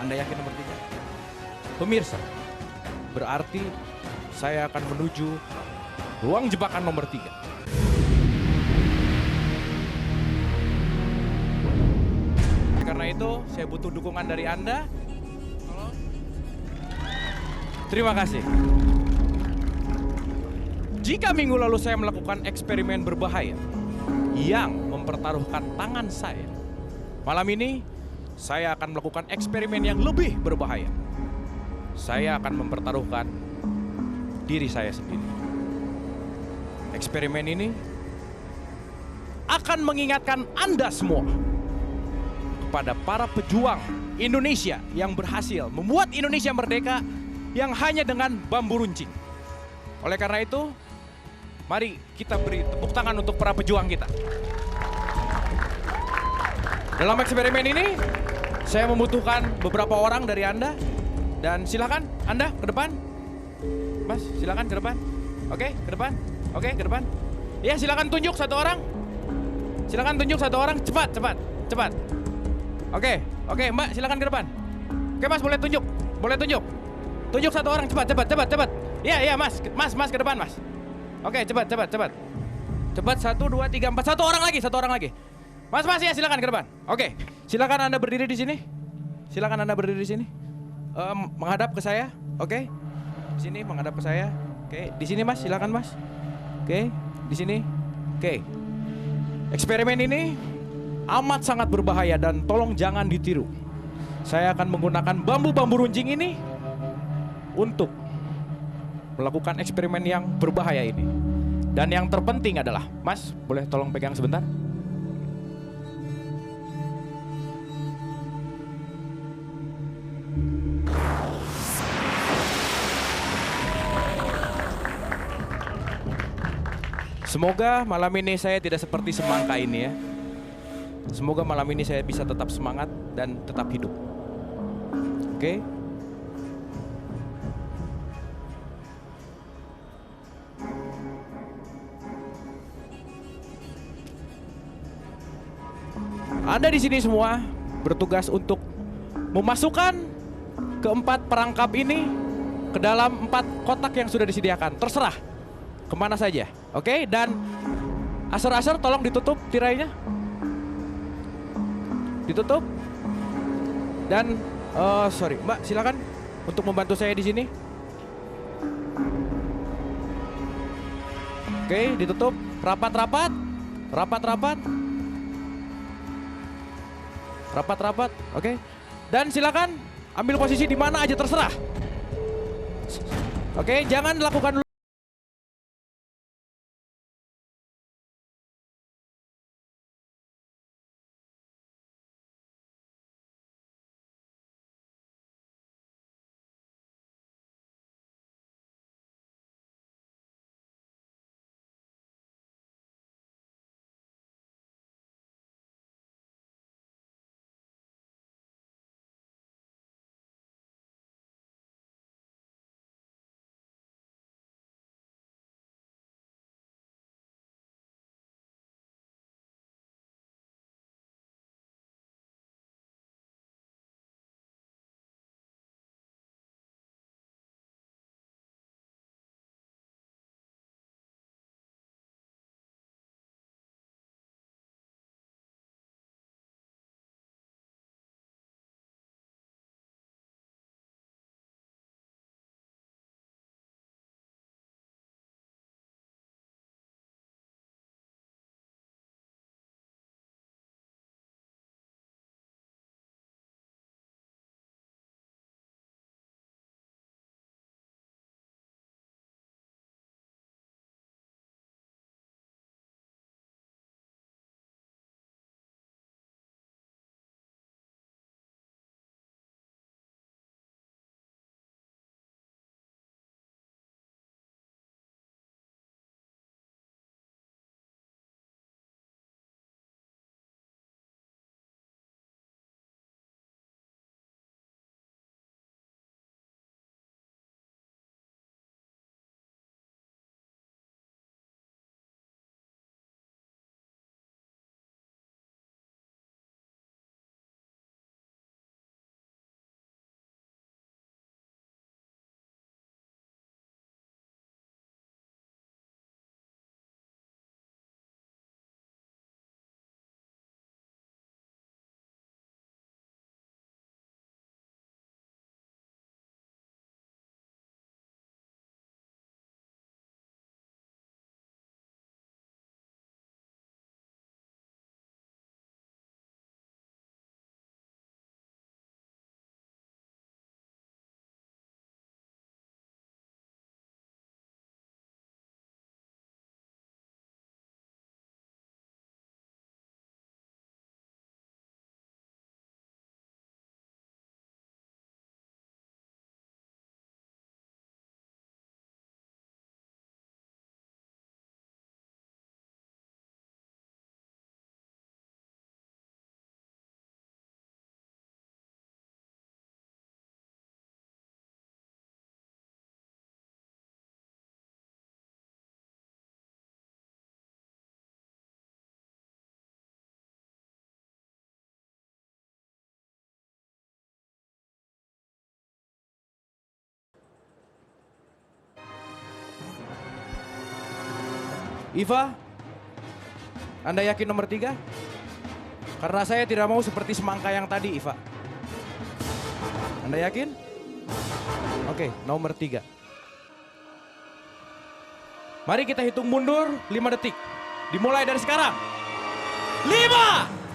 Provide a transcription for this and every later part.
Anda yakin nomor 3? Pemirsa, berarti saya akan menuju ruang jebakan nomor 3. Karena itu, saya butuh dukungan dari Anda. Tolong. Terima kasih. Jika minggu lalu saya melakukan eksperimen berbahaya yang mempertaruhkan tangan saya, malam ini saya akan melakukan eksperimen yang lebih berbahaya. Saya akan mempertaruhkan diri saya sendiri. Eksperimen ini akan mengingatkan Anda semua kepada para pejuang Indonesia yang berhasil membuat Indonesia merdeka yang hanya dengan bambu runcing. Oleh karena itu, mari kita beri tepuk tangan untuk para pejuang kita. Dalam eksperimen ini, saya membutuhkan beberapa orang dari Anda. Dan silakan Anda ke depan. Mas, silakan ke depan. Oke, ke depan. Oke, ke depan. Ya, silakan tunjuk satu orang. Silakan tunjuk satu orang. Cepat, cepat, cepat. Oke, Mbak, silakan ke depan. Oke, Mas, boleh tunjuk. Boleh tunjuk. Tunjuk satu orang, cepat, cepat, cepat, cepat. Iya, Mas ke depan, Mas. Oke, cepat. Cepat, 1, 2, 3, 4. Satu orang lagi. Mas, ya, silakan ke depan. Oke, silakan Anda berdiri di sini. Menghadap ke saya. Oke. Di sini menghadap ke saya. Oke, di sini Mas, silakan Mas. Oke, di sini. Oke. Eksperimen ini amat sangat berbahaya dan tolong jangan ditiru. Saya akan menggunakan bambu-bambu runcing ini untuk melakukan eksperimen yang berbahaya ini. Dan yang terpenting adalah, Mas, boleh tolong pegang sebentar? Semoga malam ini saya tidak seperti semangka ini ya. Semoga malam ini saya bisa tetap semangat dan tetap hidup. Oke? Anda di sini semua bertugas untuk memasukkan keempat perangkap ini ke dalam 4 kotak yang sudah disediakan. Terserah kemana saja, oke? Dan Asar tolong ditutup tirainya, ditutup. Dan sorry, Mbak, silakan untuk membantu saya di sini. Oke, ditutup, rapat. Oke. Dan silakan ambil posisi di mana aja terserah. Oke, jangan lakukan Iva, Anda yakin nomor 3? Karena saya tidak mau seperti semangka yang tadi, Iva. Anda yakin? Oke, nomor 3. Mari kita hitung mundur 5 detik. Dimulai dari sekarang. 5!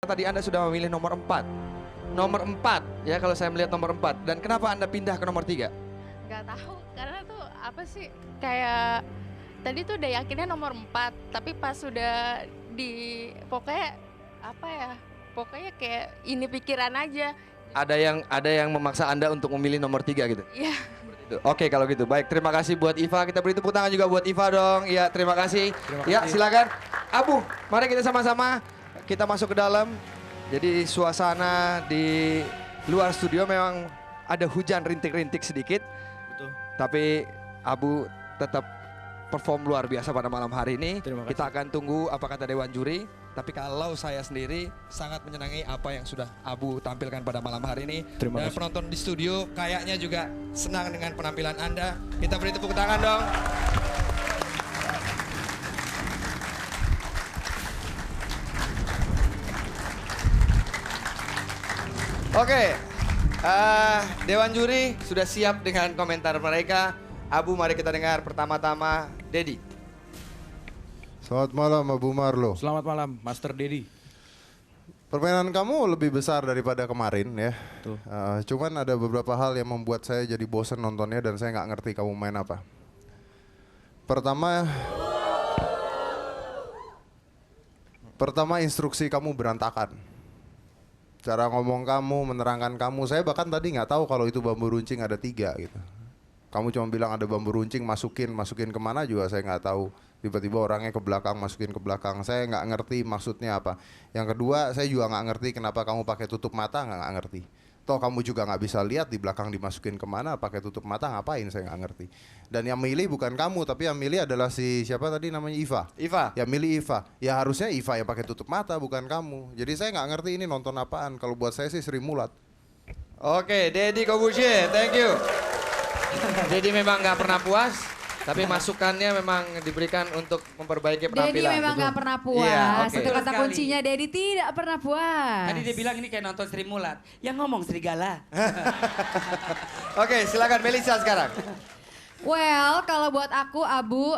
Tadi Anda sudah memilih nomor 4. Nomor 4 ya kalau saya melihat nomor 4. Dan kenapa Anda pindah ke nomor 3? Gak tahu karena tuh apa sih kayak tadi tuh udah yakinnya nomor 4 tapi pas sudah di pokoknya apa ya pokoknya kayak ini pikiran aja. Ada yang memaksa Anda untuk memilih nomor 3 gitu? Iya. Oke kalau gitu baik, terima kasih buat Iva. Kita beri tepuk tangan juga buat Iva dong. Ya terima kasih. Ya silakan Abu, mari kita sama-sama kita masuk ke dalam. Jadi suasana di luar studio memang ada hujan rintik-rintik sedikit. Betul. Tapi Abu tetap perform luar biasa pada malam hari ini. Kita akan tunggu apa kata Dewan Juri. Tapi kalau saya sendiri sangat menyenangi apa yang sudah Abu tampilkan pada malam hari ini. Dan penonton di studio kayaknya juga senang dengan penampilan Anda. Kita beri tepuk tangan dong. Oke, Dewan Juri sudah siap dengan komentar mereka. Abu, mari kita dengar pertama-tama Dedi. Selamat malam Abu Marlo. Selamat malam, Master Dedi. Permainan kamu lebih besar daripada kemarin ya. Tuh. Cuman ada beberapa hal yang membuat saya jadi bosen nontonnya dan saya nggak ngerti kamu main apa. Pertama instruksi kamu berantakan. Cara ngomong kamu, menerangkan kamu, saya bahkan tadi nggak tahu kalau itu bambu runcing ada 3 gitu. Kamu cuma bilang ada bambu runcing, masukin kemana juga saya nggak tahu. Tiba-tiba orangnya ke belakang, masukin ke belakang, saya nggak ngerti maksudnya apa. Yang kedua, saya juga nggak ngerti kenapa kamu pakai tutup mata, nggak ngerti. Toh kamu juga nggak bisa lihat di belakang dimasukin kemana, pakai tutup mata ngapain, saya nggak ngerti. Dan yang milih bukan kamu, tapi yang milih adalah si siapa tadi namanya Iva. Iva. Ya milih Iva. Ya harusnya Iva yang pakai tutup mata, bukan kamu. Jadi saya nggak ngerti ini nonton apaan. Kalau buat saya sih Sri Mulat. Oke, Dedi Kobusier, thank you. Dedi memang nggak pernah puas, tapi masukannya memang diberikan untuk memperbaiki penampilan. Dedi memang nggak pernah puas. Iya, oke. Itu kata kuncinya, Dedi tidak pernah puas. Tadi dia bilang ini kayak nonton Sri Mulat. Yang ngomong serigala. Oke, silakan Melisa sekarang. Well, kalau buat aku Abu,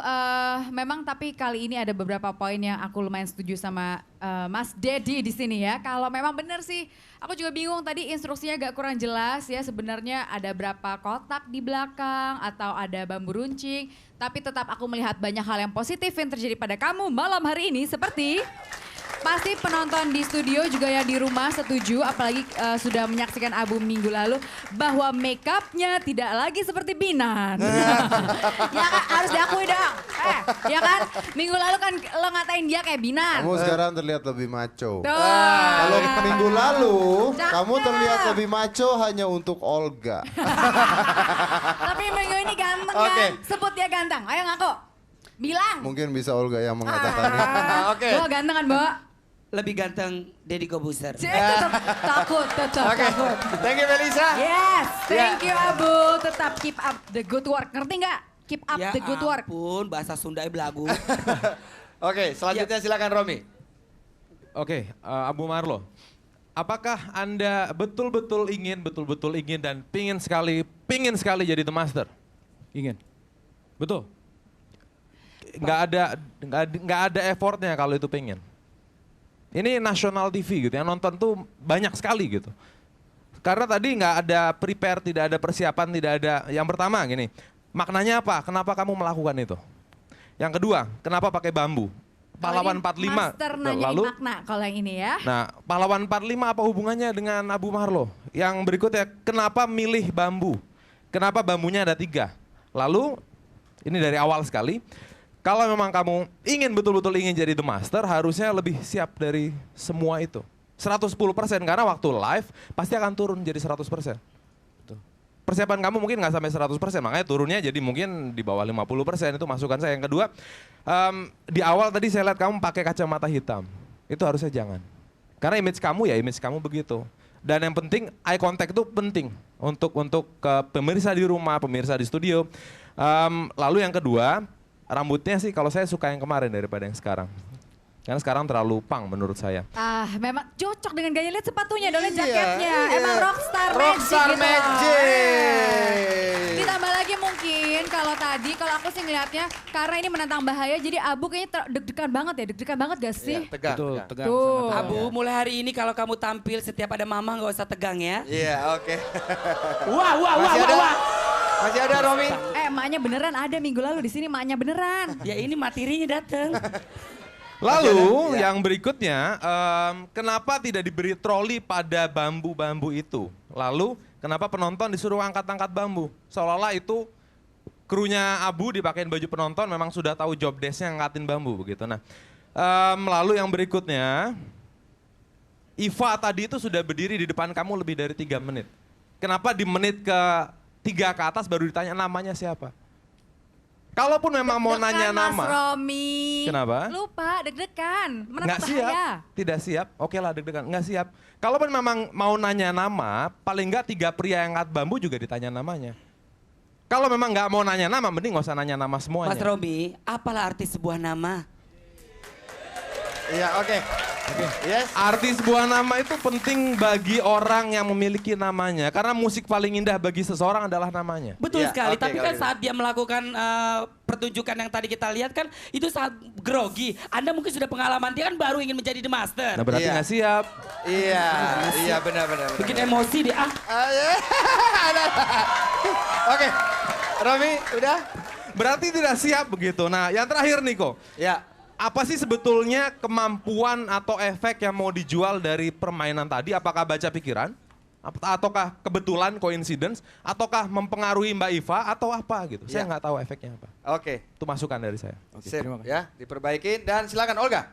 memang tapi kali ini ada beberapa poin yang aku lumayan setuju sama Mas Dedi di sini ya. Kalau memang benar sih, aku juga bingung tadi instruksinya agak kurang jelas ya. Sebenarnya ada berapa kotak di belakang atau ada bambu runcing. Tapi tetap aku melihat banyak hal yang positif yang terjadi pada kamu malam hari ini seperti... Pasti penonton di studio juga yang di rumah setuju, apalagi sudah menyaksikan album minggu lalu, bahwa make upnya tidak lagi seperti Binan. Ya kan, harus diakui dong. Ya kan, minggu lalu kan lo ngatain dia kayak Binan. Kamu sekarang terlihat lebih macho. Tuh. Kalau minggu lalu, Cakep. kamu terlihat lebih macho hanya untuk Olga. Tapi minggu ini ganteng Oke. kan? Sebut dia ganteng, ayo ngaku. Bilang. Mungkin bisa Olga yang mengatakannya. Oke. Bo ganteng kan, Bo? Lebih ganteng Deddy Kobuser. Tetap takut, tetap Oke. takut. Thank you Melisa. Yes, thank you Abu. Tetap keep up the good work. Ngerti nggak? Keep up Ya the good work. ampun, bahasa Sundanya belagu. Oke, selanjutnya silakan Romi. Oke, Abu Marlo. Apakah Anda betul-betul ingin dan pingin sekali jadi The Master? Ingin. Betul. Nggak ada effortnya kalau itu pengen. Ini national TV gitu, yang nonton tuh banyak sekali gitu. Karena tadi nggak ada prepare, tidak ada persiapan, tidak ada. Yang pertama gini, maknanya apa? Kenapa kamu melakukan itu? Yang kedua, kenapa pakai bambu? Pahlawan 45. Master nanyain Lalu, makna kalau yang ini ya. nah, pahlawan 45 apa hubungannya dengan Abu Marlo? Yang berikutnya, kenapa milih bambu? Kenapa bambunya ada 3? Lalu, ini dari awal sekali, kalau memang kamu betul-betul ingin jadi The Master, harusnya lebih siap dari semua itu. 110%, karena waktu live pasti akan turun jadi 100%. Persiapan kamu mungkin nggak sampai 100%, makanya turunnya jadi mungkin di bawah 50%, itu masukan saya. Yang kedua, di awal tadi saya lihat kamu pakai kacamata hitam. Itu harusnya jangan. Karena image kamu begitu. Dan yang penting, eye contact itu penting untuk ke pemirsa di rumah, pemirsa di studio. Lalu yang kedua, rambutnya sih kalau saya suka yang kemarin daripada yang sekarang. Karena sekarang terlalu pang menurut saya. Memang cocok dengan gaya, lihat sepatunya, dong, lihat Iya, jaketnya. iya. Emang rockstar Rockstar magic. Magic. Ditambah lagi mungkin kalau aku sih ngelihatnya karena ini menantang bahaya, jadi Abu kayaknya deg-degan banget ya, deg-degan banget gak sih? Iya, tegang. Betul, tegang. tegang. Tuh. sangat tegang. Abu, mulai hari ini kalau kamu tampil setiap ada mama nggak usah tegang ya. Iya, oke. Masih ada Romi? Emaknya beneran ada minggu lalu di sini, emaknya beneran. Ya ini materinya datang. Lalu Ya. yang berikutnya, kenapa tidak diberi troli pada bambu-bambu itu? Lalu kenapa penonton disuruh angkat-angkat bambu? Seolah-olah itu krunya Abu dipakein baju penonton memang sudah tahu job desk-nya ngangkatin bambu begitu. Nah, lalu yang berikutnya, Iva tadi itu sudah berdiri di depan kamu lebih dari 3 menit. Kenapa di menit ke-3 ke atas baru ditanya namanya siapa? Kalaupun memang mau Deg-degan, nanya Mas nama. Romi. Kenapa? Lupa, deg-degan. Nggak siap, tidak siap, oke lah deg-degan, nggak siap. Kalaupun memang mau nanya nama, paling nggak 3 pria yang angkat bambu juga ditanya namanya. Kalau memang nggak mau nanya nama, mending nggak usah nanya nama semuanya. Mas Romi, apalah arti sebuah nama? Iya, oke. Yes. Arti sebuah nama itu penting bagi orang yang memiliki namanya, karena musik paling indah bagi seseorang adalah namanya. Betul Ya, sekali, oke, tapi kalau kan gitu. saat dia melakukan pertunjukan yang tadi kita lihat kan itu sangat grogi. Anda mungkin sudah pengalaman, dia kan baru ingin menjadi The Master. Nah berarti Iya. nggak siap. Iya, benar. Bikin emosi dia. Oke, Romi, udah? Berarti tidak siap begitu. Nah yang terakhir Niko, Ya. apa sih sebetulnya kemampuan atau efek yang mau dijual dari permainan tadi? Apakah baca pikiran? Ataukah kebetulan, coincidence? Ataukah mempengaruhi Mbak Iva? Atau apa gitu? Saya Ya. nggak tahu efeknya apa. Oke, Itu masukan dari saya. sip ya, diperbaikin dan silakan Olga.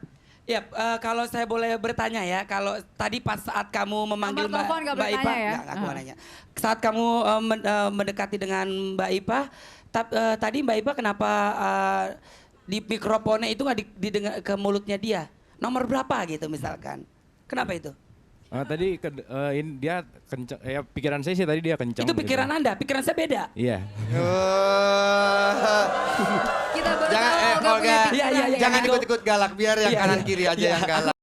Ya, kalau saya boleh bertanya ya, kalau tadi pas saat kamu memanggil Nomor telepon nggak boleh Mbak Ipa, tanya ya? nggak, aku mau nanya. Saat kamu mendekati dengan Mbak Ipa, tadi Mbak Ipa kenapa di mikrofonnya itu nggak didengar ke mulutnya dia? Nomor berapa gitu misalkan? Kenapa itu? Tadi dia kenceng, pikiran saya sih tadi dia kenceng. Itu pikiran Anda, pikiran saya beda. Iya. Kita baru Jangan, tahu Olga punya Olga, pikiran. Iya, iya, iya. jangan Niko. ikut-ikut galak, biar yang Iya, kanan iya. kiri aja Iya. yang galak.